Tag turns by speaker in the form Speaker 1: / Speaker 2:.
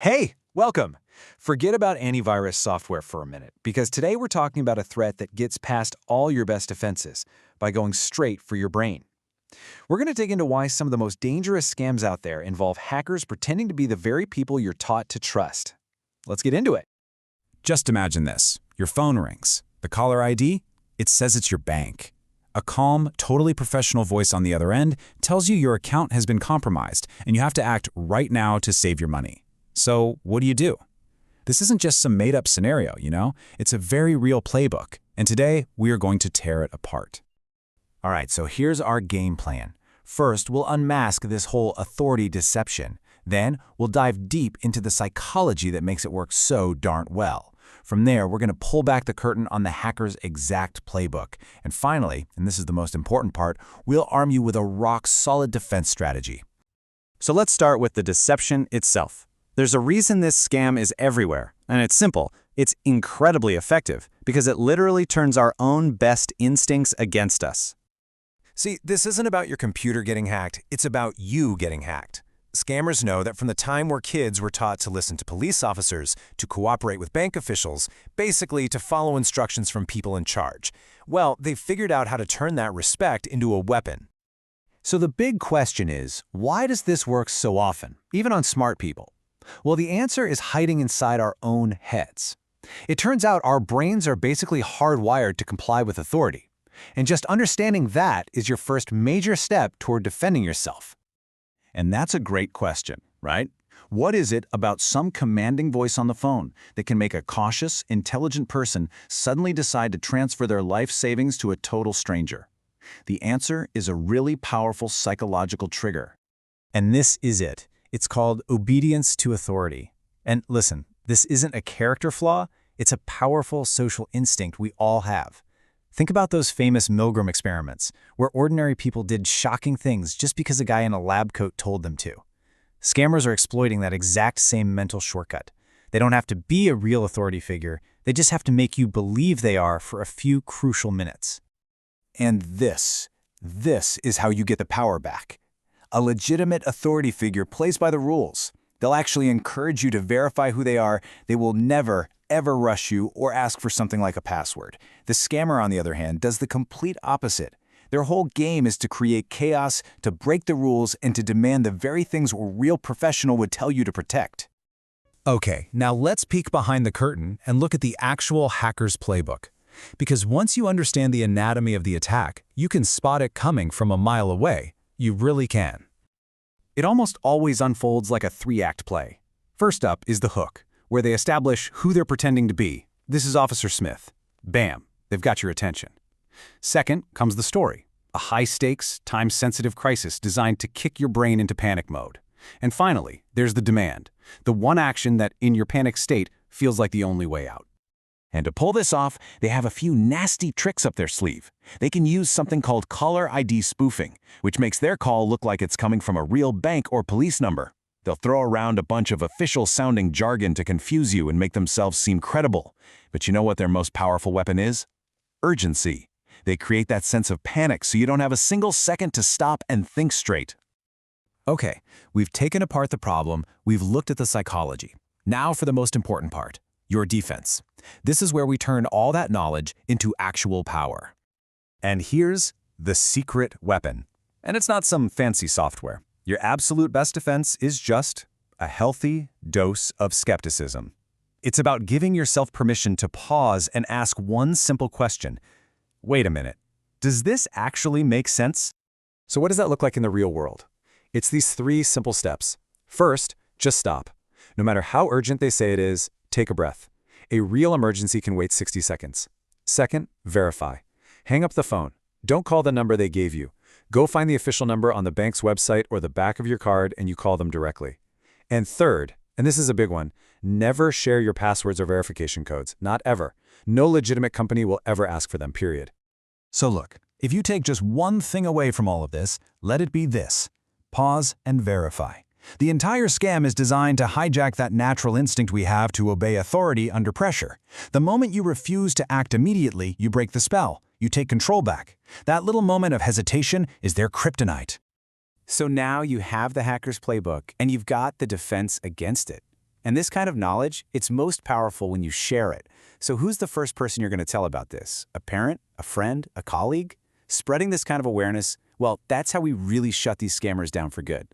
Speaker 1: Hey, welcome! Forget about antivirus software for a minute, because today we're talking about a threat that gets past all your best defenses by going straight for your brain. We're going to dig into why some of the most dangerous scams out there involve hackers pretending to be the very people you're taught to trust. Let's get into it.
Speaker 2: Just imagine this. Your phone rings. The caller ID? It says it's your bank. A calm, totally professional voice on the other end tells you your account has been compromised and you have to act right now to save your money. So what do? This isn't just some made-up scenario, It's a very real playbook, and today we are going to tear it apart.
Speaker 3: All right, so here's our game plan. First, we'll unmask this whole authority deception. Then, we'll dive deep into the psychology that makes it work so darn well. From there, we're going to pull back the curtain on the hacker's exact playbook. And finally, and this is the most important part, we'll arm you with a rock-solid defense strategy.
Speaker 4: So let's start with the deception itself. There's a reason this scam is everywhere, and it's simple. It's incredibly effective because it literally turns our own best instincts against us.
Speaker 5: See, this isn't about your computer getting hacked, it's about you getting hacked. Scammers know that from the time we're kids, we're taught to listen to police officers, to cooperate with bank officials, basically to follow instructions from people in charge. Well, they've figured out how to turn that respect into a weapon.
Speaker 1: So the big question is, why does this work so often, even on smart people? Well, the answer is hiding inside our own heads. It turns out our brains are basically hardwired to comply with authority. And just understanding that is your first major step toward defending yourself.
Speaker 2: And that's a great question, right? What is it about some commanding voice on the phone that can make a cautious, intelligent person suddenly decide to transfer their life savings to a total stranger? The answer is a really powerful psychological trigger.
Speaker 3: And this is it. It's called obedience to authority. And listen, this isn't a character flaw, it's a powerful social instinct we all have. Think about those famous Milgram experiments, where ordinary people did shocking things just because a guy in a lab coat told them to. Scammers are exploiting that exact same mental shortcut. They don't have to be a real authority figure, they just have to make you believe they are for a few crucial minutes.
Speaker 5: And this is how you get the power back. A legitimate authority figure plays by the rules. They'll actually encourage you to verify who they are. They will never, ever rush you or ask for something like a password. The scammer, on the other hand, does the complete opposite. Their whole game is to create chaos, to break the rules, and to demand the very things a real professional would tell you to protect.
Speaker 3: Okay, now let's peek behind the curtain and look at the actual hacker's playbook. Because once you understand the anatomy of the attack, you can spot it coming from a mile away. You really can.
Speaker 1: It almost always unfolds like a three-act play. First up is the hook, where they establish who they're pretending to be. This is Officer Smith. Bam, they've got your attention. Second comes the story, a high-stakes, time-sensitive crisis designed to kick your brain into panic mode. And finally, there's the demand, the one action that, in your panic state, feels like the only way out. And to pull this off, they have a few nasty tricks up their sleeve. They can use something called caller ID spoofing, which makes their call look like it's coming from a real bank or police number. They'll throw around a bunch of official-sounding jargon to confuse you and make themselves seem credible. But you know what their most powerful weapon is? Urgency. They create that sense of panic so you don't have a single second to stop and think straight.
Speaker 3: Okay, we've taken apart the problem, we've looked at the psychology. Now for the most important part. Your defense. This is where we turn all that knowledge into actual power.
Speaker 1: And here's the secret weapon. And it's not some fancy software. Your absolute best defense is just a healthy dose of skepticism. It's about giving yourself permission to pause and ask one simple question. Wait a minute, does this actually make sense? So what does that look like in the real world? It's these three simple steps. First, just stop. No matter how urgent they say it is, take a breath. A real emergency can wait 60 seconds. Second, verify. Hang up the phone. Don't call the number they gave you. Go find the official number on the bank's website or the back of your card and you call them directly. And third, and this is a big one, never share your passwords or verification codes. Not ever. No legitimate company will ever ask for them, period.
Speaker 2: So look, if you take just one thing away from all of this, let it be this. Pause and verify. The entire scam is designed to hijack that natural instinct we have to obey authority under pressure. The moment you refuse to act immediately, you break the spell. You take control back. That little moment of hesitation is their kryptonite.
Speaker 1: So now you have the hacker's playbook, and you've got the defense against it.
Speaker 3: And this kind of knowledge, it's most powerful when you share it. So who's the first person you're going to tell about this? A parent? A friend? A colleague? Spreading this kind of awareness, well, that's how we really shut these scammers down for good.